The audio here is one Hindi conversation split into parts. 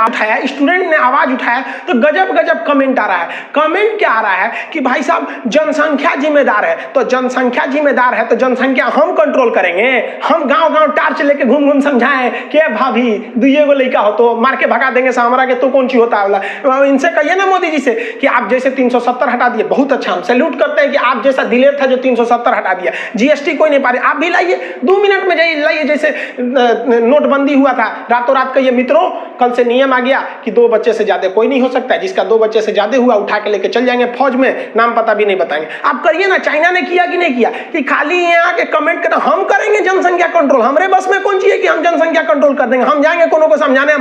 उठाया, स्टूडेंट ने आवाज उठाया तो गजब गजब कमेंट आ रहा है। कमेंट क्या आ रहा है कि भाई साहब जनसंख्या जिम्मेदार है, तो जनसंख्या जिम्मेदार है तो जनसंख्या हम कंट्रोल करेंगे। हम गांव गांव टार्च लेके घूम घूम समझाएं कि भाभी दुइये गो लड़का हो तो मार के भगा देंगे सामरा के, तो कौन सी होता है। इनसे कहिए ना मोदी जी से कि आप जैसे 370 हटा दिए, बहुत अच्छा, हम सैल्यूट करते हैं कि आप जैसा दिलेर था जो 370 हटा दिया। जीएसटी कोई नहीं पा रहे, आप भी लाइए, 2 मिनट में जाइए लाइए। जैसे नोटबंदी हुआ था, रातों रात कहिए मित्रों कल से नियम आ गया कि 2 बच्चे से ज्यादा कोई नहीं हो सकता है, जिसका 2 बच्चे से ज्यादा हुआ उठा के लेके चल जाएंगे फौज में, नाम पता भी नहीं बताएंगे। आप करिए ना, चाइना ने किया कि नहीं किया कि खाली यहाँ के कमेंट करना हम करेंगे जनसंख्या कंट्रोल, हमारे बस में कौन चाहिए कि हम जनसंख्या कंट्रोल कर देंगे। हम जाएंगे कोनो को समझाने,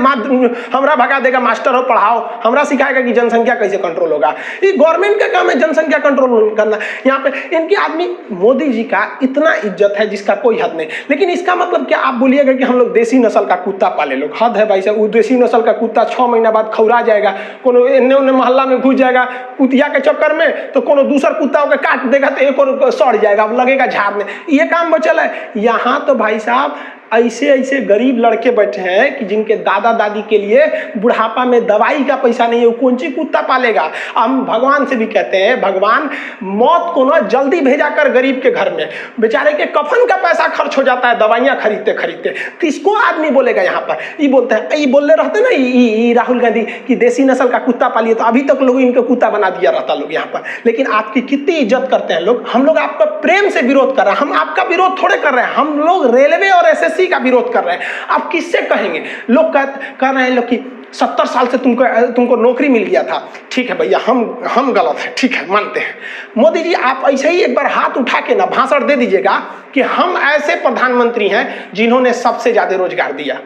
हमरा भगा देगा, मास्टर हो पढ़ाओ, हमरा सिखाएगा कि जनसंख्या कैसे कंट्रोल होगा। ये गवर्नमेंट का काम है जनसंख्या कंट्रोल करना। यहाँ पे इनके आदमी मोदी जी का इतना इज्जत है जिसका कोई हद नहीं। लेकिन इसका मतलब क्या आप बोलिएगा कि हम लोग देसी नस्ल का कुत्ता पाले लोग? हद है भाई साहब, वो देसी नस्ल का कुत्ता 6 महीना बाद खौरा जाएगा, कोनो एन्ने ओन्ने मोहल्ला में घुस जाएगा कुतिया के चक्कर में, तो कोनो दूसर कुत्ता को काट देगा तो एक और सड़ जाएगा, लगेगा झाड़ने। ये काम बचल है। यहाँ तो भाई साहब ऐसे ऐसे गरीब लड़के बैठे हैं कि जिनके दादा दादी के लिए बुढ़ापा में दवाई का पैसा नहीं है, वो कौन सी कुत्ता पालेगा। हम भगवान से भी कहते हैं भगवान मौत को ना जल्दी भेजा कर गरीब के घर में, बेचारे के कफन का पैसा खर्च हो जाता है दवाइयां खरीदते खरीदते। किसको आदमी बोलेगा यहाँ पर? ये बोलते हैं, ये बोल रहे रहते ना ये राहुल गांधी कि देसी नस्ल का कुत्ता पालिए, तो अभी तक लोग इनको कुत्ता बना दिया रहता लोग यहाँ पर। लेकिन आपकी कितनी इज्जत करते हैं लोग। हम लोग आपका प्रेम से विरोध कर रहे हैं, हम आपका विरोध थोड़े कर रहे हैं। हम लोग रेलवे और एसएससी का विरोध कर रहे हैं। आप किससे कहेंगे? लोग कह रहे हैं लोग कि 70 साल से तुमको नौकरी मिल गया था। ठीक है भैया, हम गलत है, ठीक है मानते हैं। मोदी जी आप ऐसे ही एक बार हाथ उठा के ना भाषण दे दीजिएगा कि हम ऐसे प्रधानमंत्री हैं जिन्होंने सबसे ज्यादा रोजगार दिया।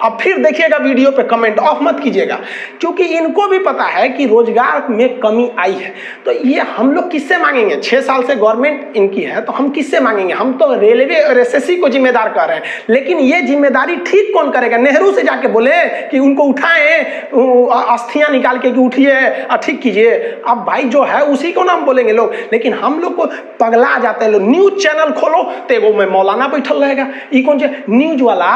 अब फिर देखिएगा वीडियो पे कमेंट ऑफ मत कीजिएगा, क्योंकि इनको भी पता है कि रोजगार में कमी आई है। तो ये हम लोग किससे मांगेंगे? 6 साल से गवर्नमेंट इनकी है तो हम किससे मांगेंगे? हम तो रेलवे और एसएससी को जिम्मेदार कर रहे हैं। लेकिन ये जिम्मेदारी ठीक कौन करेगा? नेहरू से जाके बोले कि उनको उठाएं, अस्थियां निकाल के कि उठिए ठीक कीजिए। अब भाई जो है उसी को नाम बोलेंगे लोग। लेकिन हम लोग को पगला जाते हैं लोग। न्यूज चैनल खोलो तो एगो में मौलाना बैठल रहेगा। ये कौन से न्यूज वाला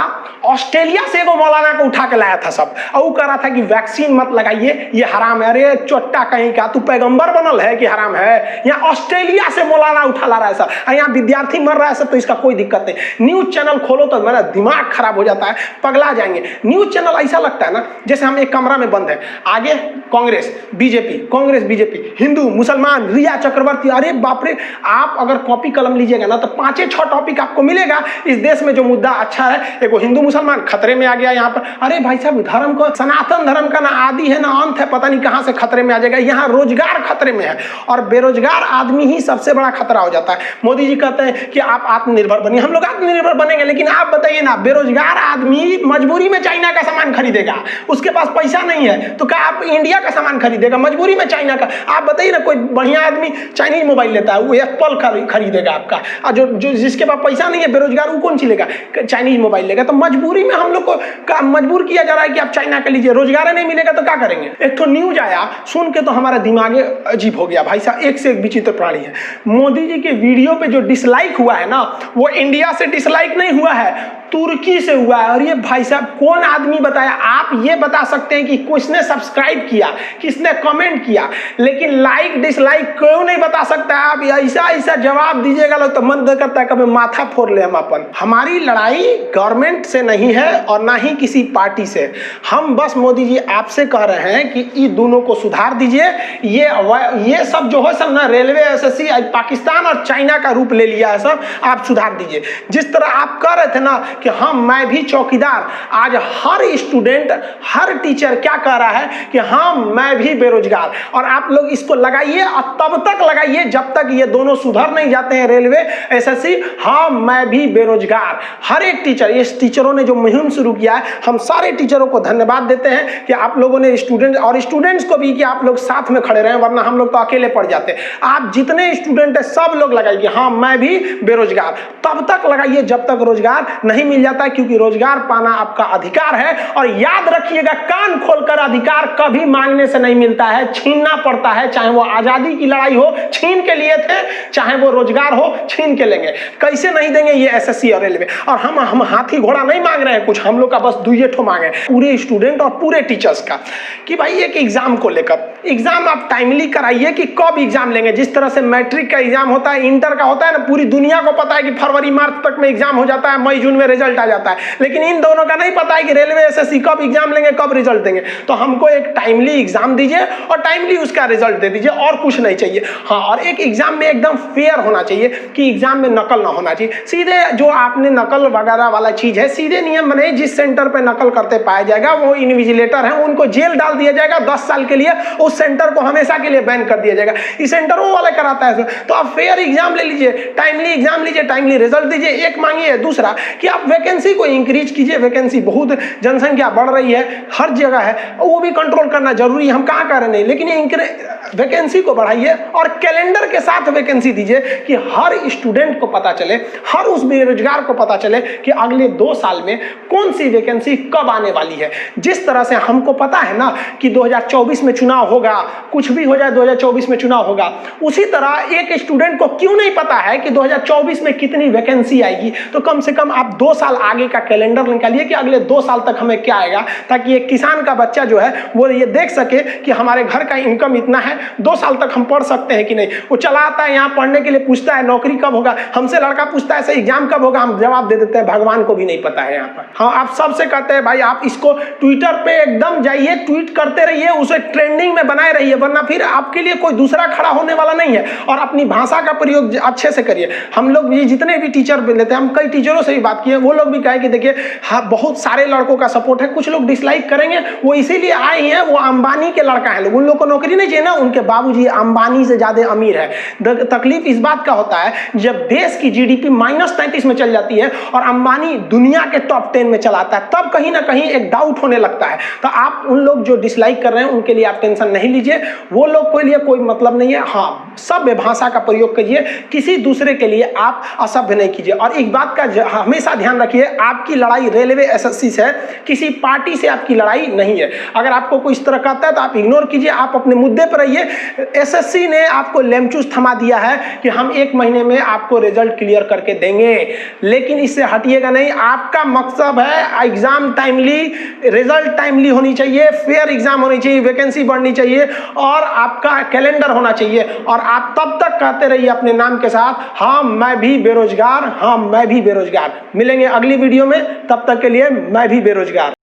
ऑस्ट्रेलिया से एगो मौलाना को उठा के लाया था सब, और वो कह रहा था कि वैक्सीन मत लगाइए, ये हराम है। अरे चोट्टा कहीं का, तू पैगंबर बनल है कि हराम है? यहाँ ऑस्ट्रेलिया से मौलाना उठा ला रहा है सब, यहाँ विद्यार्थी मर रहा है सब, तो इसका कोई दिक्कत नहीं। न्यूज चैनल खोलो तो मेरा दिमाग खराब हो जाता है, पगला जाएंगे। न्यूज चैनल ऐसा लगता है ना जैसे हम एक कमरा में बंद है, आगे कांग्रेस बीजेपी, हिंदू मुसलमान, रिया चक्रवर्ती। अरे बाप रे, आप अगर कॉपी कलम लीजिएगा ना तो 5-6 टॉपिक आपको मिलेगा। इस देश में जो मुद्दा अच्छा है, एगो हिंदू मुसलमान खतरे में आ गया यहाँ पर। अरे भाई साहब, धर्म को, सनातन धर्म का ना आदि है ना अंत है, पता नहीं कहां से खतरे में आ जाएगा। यहाँ रोजगार खतरे में है और बेरोजगार आदमी ही सबसे बड़ा खतरा हो जाता है। मोदी जी कहते हैं कि आप आत्मनिर्भर बनिए, हम लोग आत्मनिर्भर बनेंगे। लेकिन आप बताइए ना, बेरोजगार आदमी मजबूरी में चाइना का सामान खरीदेगा, उसके पास पैसा नहीं है तो क्या आप इंडिया का सामान खरीदेगा? मजबूरी में चाइना का। आप बताइए ना, कोई बढ़िया आदमी चाइनीज मोबाइल लेता है, वो एप्पल खरीदेगा आपका, और जो जिसके पास पैसा नहीं है, बेरोजगार, वो कौन सी लेगा? चाइनीज मोबाइल लेगा। तो मजबूरी में हम लोग को मजबूर किया जा रहा है कि आप चाइना का लीजिए। रोजगार नहीं मिलेगा तो क्या करेंगे? एक तो न्यूज आया, सुन के तो हमारा दिमाग अजीब हो गया भाई साहब। एक से एक विचित्र प्राणी है। मोदी जी के वीडियो पे जो डिसलाइक हुआ है ना, वो इंडिया से डिसलाइक नहीं हुआ है, तुर्की से हुआ है। और ये भाई साहब कौन आदमी बताया? आप ये बता सकते हैं कि किसने सब्सक्राइब किया, किसने कमेंट किया, लेकिन लाइक डिसलाइक क्यों नहीं बता सकता? आप ऐसा जवाब दीजिएगा लोग तो मन करता है कभी माथा फोड़ ले हम अपन। हमारी लड़ाई गवर्नमेंट से नहीं है और ना ही किसी पार्टी से। हम बस मोदी जी आपसे कह रहे हैं कि ये दोनों को सुधार दीजिए। ये सब जो है सब ना, रेलवे एसएससी पाकिस्तान और चाइना का रूप ले लिया है सब, आप सुधार दीजिए। जिस तरह आप कह रहे थे ना कि हाँ मैं भी चौकीदार, आज हर स्टूडेंट, हर टीचर क्या कह रहा है कि हाँ मैं भी बेरोजगार। और आप लोग इसको लगाइए और तब तक लगाइए जब तक ये दोनों सुधर नहीं जाते हैं, रेलवे एसएससी। हाँ मैं भी बेरोजगार, हर एक टीचर, इस टीचरों ने जो मुहिम शुरू किया है, हम सारे टीचरों को धन्यवाद देते हैं कि आप लोगों ने स्टूडेंट्स को भी कि आप लोग साथ में खड़े रहे, वरना हम लोग तो अकेले पड़ जाते। आप जितने स्टूडेंट है सब लोग लगाइए हाँ मैं भी बेरोजगार, तब तक लगाइए जब तक रोजगार नहीं मिल जाता है, क्योंकि रोजगार पाना आपका अधिकार है। और याद रखिएगा, कान खोलकर, अधिकार कभी मांगने से नहीं मिलता है, छीनना पड़ता है। चाहे वो आजादी की लड़ाई हो, छीन के लिए थे, चाहे वो रोजगार हो, छीन के लेंगे। कैसे नहीं देंगे ये एसएससी और रेलवे। और हम हाथी घोड़ा नहीं मांग रहे हैं कुछ, हम लोग का बस दुइये ठो मांगे पूरे स्टूडेंट और पूरे टीचर्स का, कि भाई एक एग्जाम को लेकर, एग्जाम आप टाइमली कराइए कि कब एग्जाम लेंगे। जिस तरह से मैट्रिक का एग्जाम होता है, इंटर का होता है ना, पूरी दुनिया को पता है कि फरवरी मार्च तक में एग्जाम हो जाता है, मई जून में रिजल्ट आ जाता है। लेकिन इन दोनों का नहीं पता है कि रेलवे एसएससी कब एग्जाम लेंगे, कब रिजल्ट देंगे। तो हमको एक टाइमली एग्जाम दीजिए और टाइमली उसका रिजल्ट दे दीजिए, और कुछ नहीं चाहिए। हाँ, और एक एग्जाम में एकदम फेयर होना चाहिए कि एग्जाम में नकल ना होना चाहिए। सीधे जो आपने नकल वगैरह वाला चीज है, सीधे नियम बने, जिस सेंटर पे नकल करते पाया जाएगा वो इन्विजिलेटर है, उनको जेल डाल दिया जाएगा 10 साल के लिए, उस सेंटर को हमेशा के लिए बैन कर दिया जाएगा। इस सेंटर वो वाला कराता है। तो आप फेयर एग्जाम ले लीजिए, टाइमली एग्जाम लीजिए, टाइमली रिजल्ट दीजिए, एक मांगिए। दूसरा कि आप वैकेंसी को इंक्रीज कीजिए, वैकेंसी बहुत, जनसंख्या बढ़ रही है हर जगह है, वो भी कंट्रोल करना जरूरी है, हम कहाँ कर रहे नहीं, लेकिन वैकेंसी को बढ़ाइए और कैलेंडर के साथ वैकेंसी दीजिए कि हर स्टूडेंट को पता चले, हर उस बेरोजगार को पता चले कि अगले 2 साल में कौन सी वैकेंसी कब आने वाली है। जिस तरह से हमको पता है ना कि 2024 में चुनाव होगा, कुछ भी हो जाए 2024 में चुनाव होगा, उसी तरह एक स्टूडेंट को क्यों नहीं पता है कि 2024 में कितनी वैकेंसी आएगी। तो कम से कम आप 2 साल आगे का कैलेंडर निकालिए कि अगले 2 साल तक हमें क्या आएगा, ताकि एक किसान का बच्चा जो है वो ये देख सके कि हमारे घर का इनकम इतना है, 2 साल तक हम पढ़ सकते हैं कि नहीं। वो चला आता है यहाँ पढ़ने के लिए, पूछता है नौकरी कब होगा, हमसे लड़का पूछता है सर एग्जाम कब होगा, हम जवाब दे देते हैं भगवान को भी नहीं पता है यहाँ पर। हाँ, आप सबसे कहते हैं भाई आप इसको ट्विटर पे एकदम जाइए, ट्वीट करते रहिए, उसे ट्रेंडिंग में बनाए रहिए, वरना फिर आपके लिए कोई दूसरा खड़ा होने वाला नहीं है। और अपनी भाषा का प्रयोग अच्छे से करिए। हम लोग ये जितने भी टीचर लेते हैं, हम कई टीचरों से भी बात किए, वो लोग भी कहे कि देखिए हाँ बहुत सारे लड़कों का सपोर्ट है, कुछ लोग डिसलाइक करेंगे, वो इसीलिए आए हैं, वो अंबानी के लड़का है, लोग उन लोग को नौकरी नहीं चाहिए ना, उनके बाबूजी अंबानी से ज्यादा अमीर है। तकलीफ इस बात का होता है जब देश की जीडीपी -33 में चल जाती है और अंबानी दुनिया के टॉप 10 में चलाता है, तब कहीं ना कहीं एक डाउट होने लगता है। तो आप उन लोग जो डिसलाइक कर रहे हैं उनके लिए आप टेंशन नहीं लीजिए, वो लोग के लिए कोई मतलब नहीं है। हाँ, सभ्य भाषा का प्रयोग करिए, किसी दूसरे के लिए आप असभ्य नहीं कीजिए। और एक बात का हमेशा ध्यान रखिए, आपकी लड़ाई रेलवे एसएससी से, किसी पार्टी से आपकी लड़ाई नहीं है। अगर आपको कोई इस तरह कहता है तो आप इग्नोर कीजिए, आप अपने मुद्दे पर रहिए। एसएससी ने आपको लेमचूस थमा दिया है कि हम 1 महीने में आपको रिजल्ट क्लियर करके देंगे, लेकिन इससे हटिएगा नहीं। आपका मकसद है एग्जाम टाइमली, रिजल्ट टाइमली होनी चाहिए, फेयर एग्जाम होनी चाहिए, वैकेंसी बढ़नी चाहिए और आपका कैलेंडर होना चाहिए। और आप तब तक कहते रहिए अपने नाम के साथ, हाँ मैं भी बेरोजगार, हाँ मैं भी बेरोजगार। मिलेंगे अगली वीडियो में, तब तक के लिए मैं भी बेरोजगार।